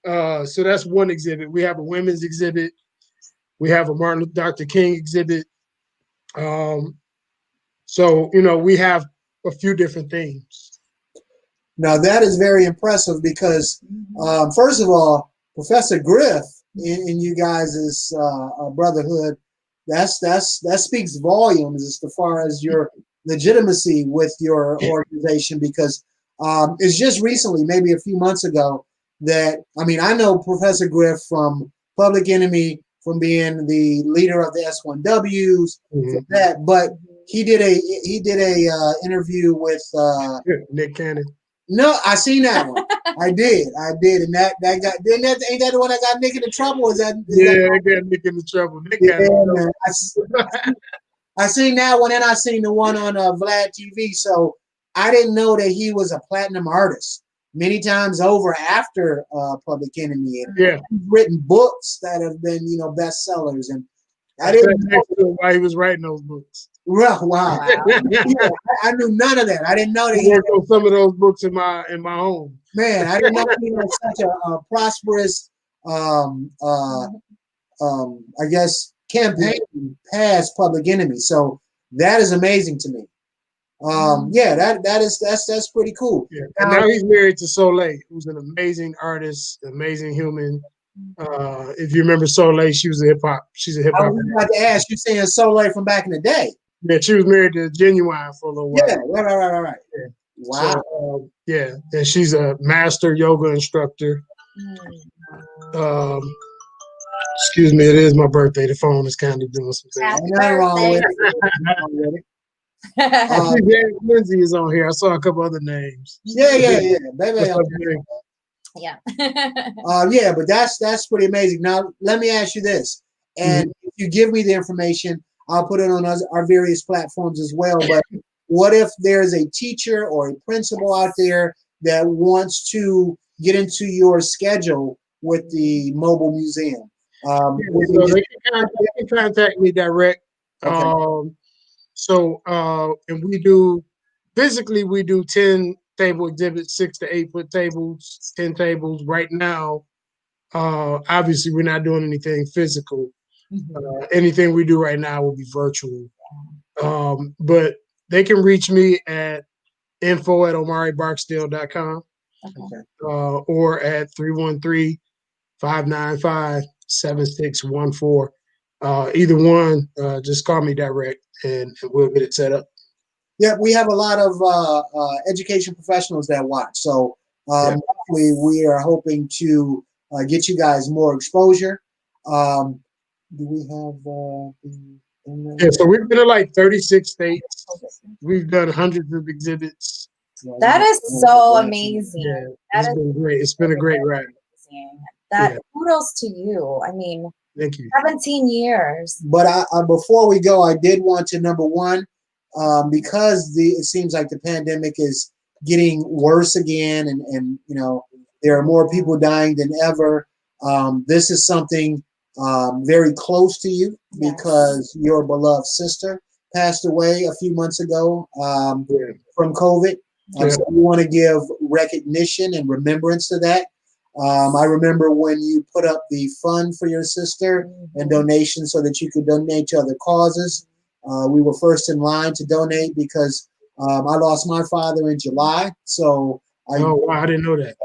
that's one exhibit. We have a women's exhibit. We have a Dr. King exhibit. So, you know, we have a few different themes. Now that is very impressive because, first of all, Professor Griff in you guys' brotherhood, that speaks volumes as far as your legitimacy with your organization, because it's just recently, maybe a few months ago, that I know Professor Griff from Public Enemy, from being the leader of the S1Ws, but he did a interview with Nick Cannon. No, I seen that one. I did, and that got ain't that the one that got Nick into trouble? Is that got Nick into trouble? Nick man. I seen that one, and I seen the one on Vlad TV. So I didn't know that he was a platinum artist. Many times over after Public Enemy, and he's written books that have been bestsellers, and I didn't know why he was writing those books. Well, wow. I knew none of that. I didn't know that he worked on some of those books in my home. Man, I didn't know he had such a prosperous, I guess, campaign past Public Enemy. So that is amazing to me. That's pretty cool. Yeah. And now he's married to Soleil, who's an amazing artist, amazing human. If you remember Soleil, she's a hip hop. I was about to ask you, saying Soleil from back in the day. Yeah, she was married to Genuine for a little while. Yeah, right. Yeah. Wow. So, and she's a master yoga instructor. Excuse me, it is my birthday. The phone is kind of doing some things. Happy birthday. Lindsay is on here. I saw a couple other names. Yeah. Baby. Yeah. But that's pretty amazing. Now, let me ask you this. And if you give me the information, I'll put it on our various platforms as well. But what if there's a teacher or a principal out there that wants to get into your schedule with the mobile museum? They can contact me direct. Okay. And we do 10 table exhibits, 6 to 8 foot tables, 10 tables. Right now, obviously we're not doing anything physical. Anything we do right now will be virtual. But they can reach me at info@omaribarksdale.com or at 313-595-7614. Either one, just call me direct and we'll get it set up. Yeah, we have a lot of education professionals that watch. So we are hoping to get you guys more exposure. Do we have so we've been in like 36 states. We've done hundreds of exhibits. That is so amazing. Yeah, it's been great. It's been a great ride. That kudos to you. I mean, thank you. 17 years. But I before we go, I did want to, number one, because it seems like the pandemic is getting worse again, and you know, there are more people dying than ever. This is something very close to you because your beloved sister passed away a few months ago from COVID. So we want to give recognition and remembrance to that. I remember when you put up the fund for your sister and donations so that you could donate to other causes. We were first in line to donate because I lost my father in July. So I didn't know that.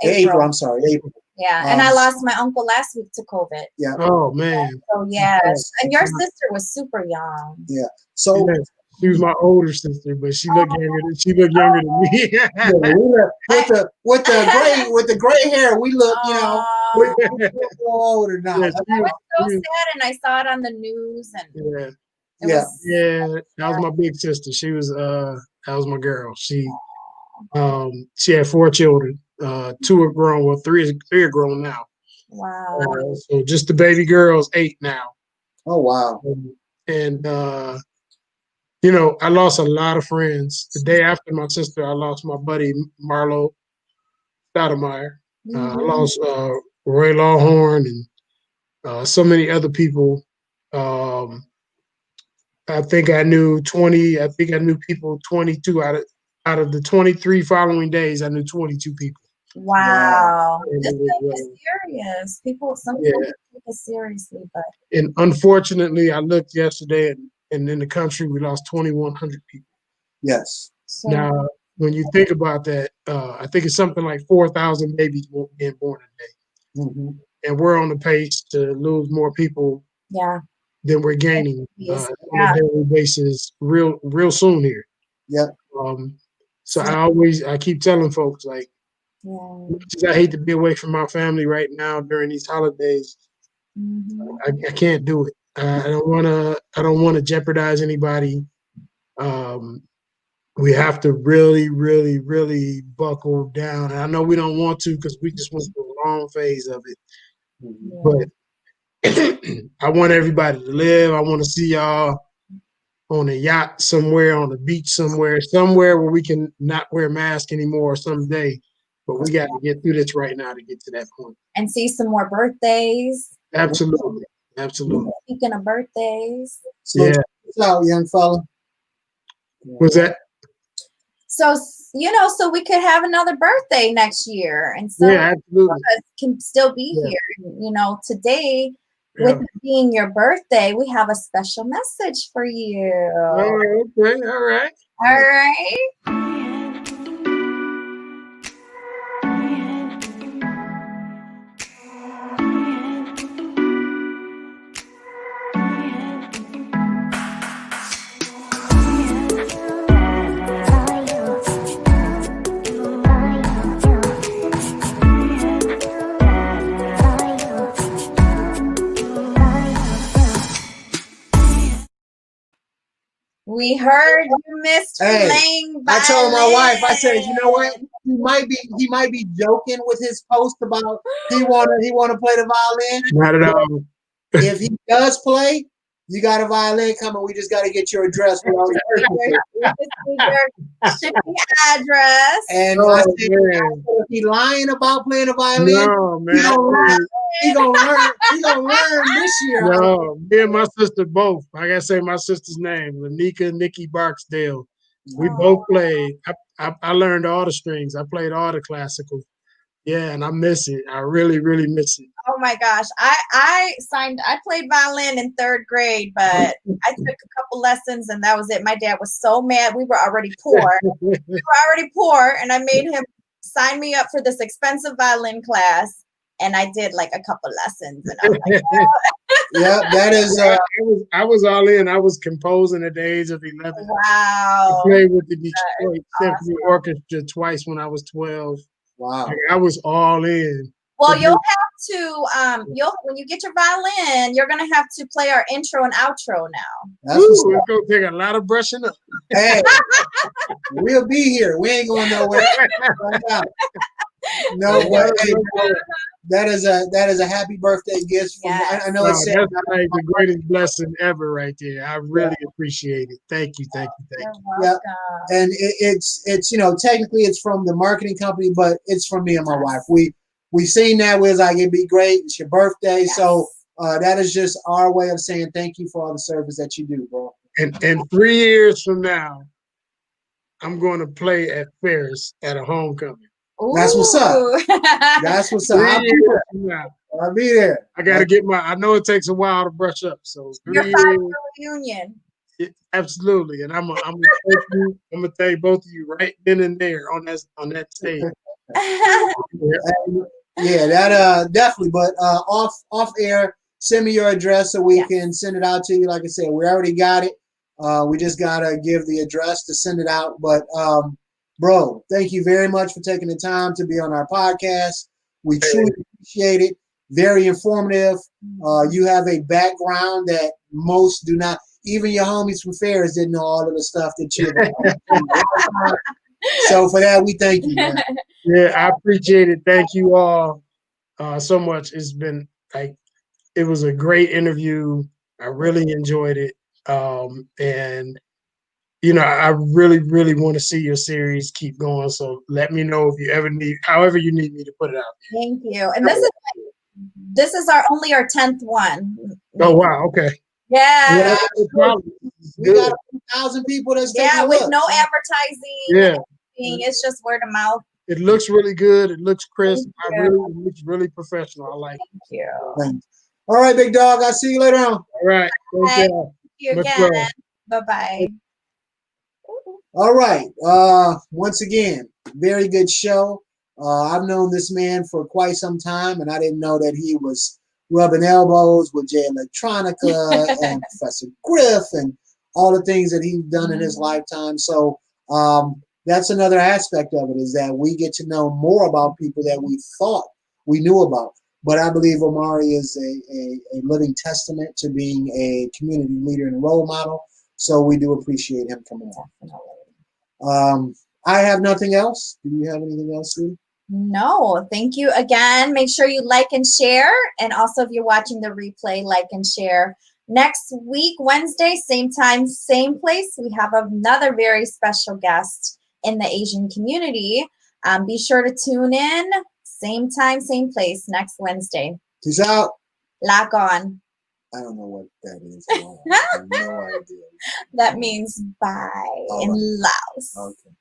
April. I'm sorry, April. Yeah, and I lost my uncle last week to COVID. Yeah. Oh man. So and your sister was super young. Yeah. So she was my older sister, but she looked younger. She looked younger than me. with the gray hair, we look, you know, we're older now. I was so sad, and I saw it on the news, and that was my big sister. She was that was my girl. She had 4 children. 2 are grown. Well, 3 are grown now. Wow. So just the baby girl's 8 now. Oh wow. And you know, I lost a lot of friends. The day after my sister, I lost my buddy Marlo Stoudemire. I lost Roy Lawhorn and so many other people. I think I knew 20. I think I knew people 22 out of the 23 following days. I knew 22 people. Wow. This thing is serious. Some people take it seriously, but. And unfortunately, I looked yesterday, and in the country, we lost 2,100 people. Yes. Now, when you think about that, I think it's something like 4,000 babies being born a day. And we're on the pace to lose more people than we're gaining on a daily basis real soon here. Yep. So I keep telling folks, like, I hate to be away from my family right now during these holidays. I can't do it. I don't want to jeopardize anybody. We have to really, really, really buckle down. And I know we don't want to because we just went through a long phase of it. But I want everybody to live. I want to see y'all on a yacht somewhere, on the beach somewhere where we can not wear masks anymore someday. But we got to get through this right now to get to that point. And see some more birthdays. Absolutely. Speaking of birthdays. So check this out, young fella. What's that? So, you know, so we could have another birthday next year. And so absolutely. Can still be here. And, you know, today, with it being your birthday, we have a special message for you. Oh, okay. All right. We heard you missed playing violin. I told my wife, I said, you know what? He might be joking with his post about he wanna play the violin. Not at all. If he does play, you got a violin coming. We just got to get your address. Your shipping address. And I said, if he lying about playing a violin, no, man. He gonna learn this year. No, me and my sister both. Like I say, my sister's name, Nikki Barksdale. We both played. I learned all the strings. I played all the classical. Yeah, and I miss it. I really, really miss it. Oh my gosh. I played violin in 3rd grade, but I took a couple lessons and that was it. My dad was so mad. We were already poor. And I made him sign me up for this expensive violin class. And I did like a couple lessons. And I was like, yeah, that is. I was all in. I was composing at the age of 11. Wow. I played with the Detroit Symphony Orchestra twice when I was 12. Wow. Like, I was all in. Well, you'll have to when you get your violin, you're gonna have to play our intro and outro now. That's what's It's gonna take a lot of brushing up. Hey, we'll be here. We ain't going nowhere. Right now. No, but hey, that is a happy birthday gift. Yes. I know it's that's like the greatest blessing ever, right there. I really appreciate it. Thank you. You're Yeah, welcome. and it's technically it's from the marketing company, but it's from me and my wife. We seen that was like it'd be great. It's your birthday, so that is just our way of saying thank you for all the service that you do, bro. And 3 years from now, I'm going to play at Ferris at a homecoming. That's what's up. Ooh. That's what's up. 3 years from now. I'll be there. I got to get I know it takes a while to brush up. So 3 Your years. 5-year reunion. Absolutely. And I'm gonna thank both of you right then and there on that stage. Yeah, that definitely. But off air, send me your address so we can send it out to you. Like I said, we already got it. We just gotta give the address to send it out. But bro, thank you very much for taking the time to be on our podcast. We truly appreciate it. Very informative. You have a background that most do not. Even your homies from Ferris didn't know all of the stuff that you. So for that, we thank you, man. Yeah, I appreciate it. Thank you all so much. It's been it was a great interview. I really enjoyed it. And I really, really want to see your series keep going. So let me know if you ever however you need me to put it out. Thank you. And this is our 10th one. Oh wow, okay. Yeah. We got 1,000 people that's with no advertising. Yeah. It's just word of mouth. It looks really good. It looks crisp. It looks really professional. I like it. Thank you. Thanks. All right, big dog. I'll see you later on. All right. Thank you again. Bye-bye. All right. Once again, very good show. I've known this man for quite some time, and I didn't know that he was rubbing elbows with Jay Electronica and Professor Griff and all the things that he's done in his lifetime. So that's another aspect of it, is that we get to know more about people that we thought we knew about. But I believe Omari is a living testament to being a community leader and role model. So we do appreciate him coming on. I have nothing else. Do you have anything else, Sue? No, thank you again. Make sure you like and share. And also, if you're watching the replay, like and share. Next week, Wednesday, same time, same place, we have another very special guest in the Asian community. Be sure to tune in. Same time, same place, next Wednesday. Peace out. Lock on. I don't know what that is. I have no idea. That means bye in Laos. Okay.